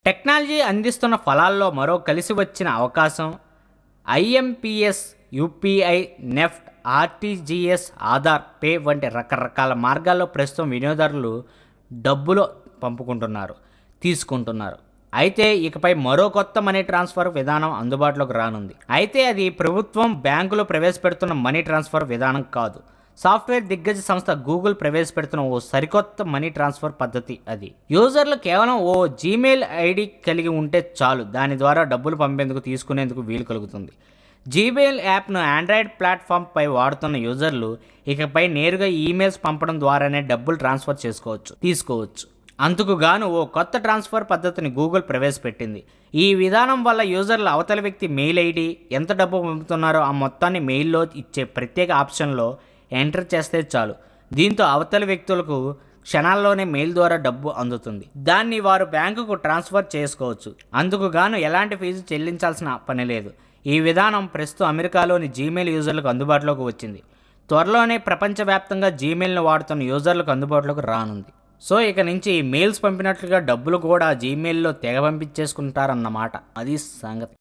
Technology అందిస్తున్న ఫలాల్లో మరో కలిసి వచ్చిన అవకాశం IMPS, UPI, NEFT, RTGS, Aadhaar, pay వంటి రకరకాల మార్గాల్లో ప్రస్తుతం వినియోగదారులు డబ్బులు పంపుకుంటున్నారు, తీసుకుంటున్నారు. అయితే ఇకపై మరో కొత్త మనీ ట్రాన్స్ఫర్ విధానం అందుబాటులోకి రానుంది. అయితే అది ప్రభుత్వం, బ్యాంకులు ప్రవేశపెడుతున్న మనీ ట్రాన్స్ఫర్ విధానం కాదు. సాఫ్ట్వేర్ దిగ్గజ సంస్థ గూగుల్ ప్రవేశపెడుతున్న ఓ సరికొత్త మనీ ట్రాన్స్ఫర్ పద్ధతి అది. యూజర్లు కేవలం ఓ జీమెయిల్ ఐడి కలిగి ఉంటే చాలు, దాని ద్వారా డబ్బులు పంపేందుకు, తీసుకునేందుకు వీలు కలుగుతుంది. జీమెయిల్ యాప్ను ఆండ్రాయిడ్ ప్లాట్ఫామ్పై వాడుతున్న యూజర్లు ఇకపై నేరుగా ఈమెయిల్స్ పంపడం ద్వారానే డబ్బులు ట్రాన్స్ఫర్ తీసుకోవచ్చు. అందుకు గాను ఓ కొత్త ట్రాన్స్ఫర్ పద్ధతిని గూగుల్ ప్రవేశపెట్టింది. ఈ విధానం వల్ల యూజర్లు అవతలి వ్యక్తి మెయిల్ ఐడి, ఎంత డబ్బు పంపుతున్నారో ఆ మొత్తాన్ని మెయిల్లో ఇచ్చే ప్రత్యేక ఆప్షన్లో ఎంటర్ చేస్తే చాలు. దీంతో అవతలి వ్యక్తులకు క్షణాల్లోనే మెయిల్ ద్వారా డబ్బు అందుతుంది. దాన్ని వారు బ్యాంకుకు ట్రాన్స్ఫర్ చేసుకోవచ్చు. అందుకు గాను ఎలాంటి ఫీజు చెల్లించాల్సిన పని లేదు. ఈ విధానం ప్రస్తుతం అమెరికాలోని జీమెయిల్ యూజర్లకు అందుబాటులోకి వచ్చింది. త్వరలోనే ప్రపంచవ్యాప్తంగా జీమెయిల్ను వాడుతున్న యూజర్లకు అందుబాటులోకి రానుంది. సో ఇక నుంచి మెయిల్స్ పంపినట్లుగా డబ్బులు కూడా జీమెయిల్లో తెగ పంపించేసుకుంటారన్నమాట. అది సంగతి.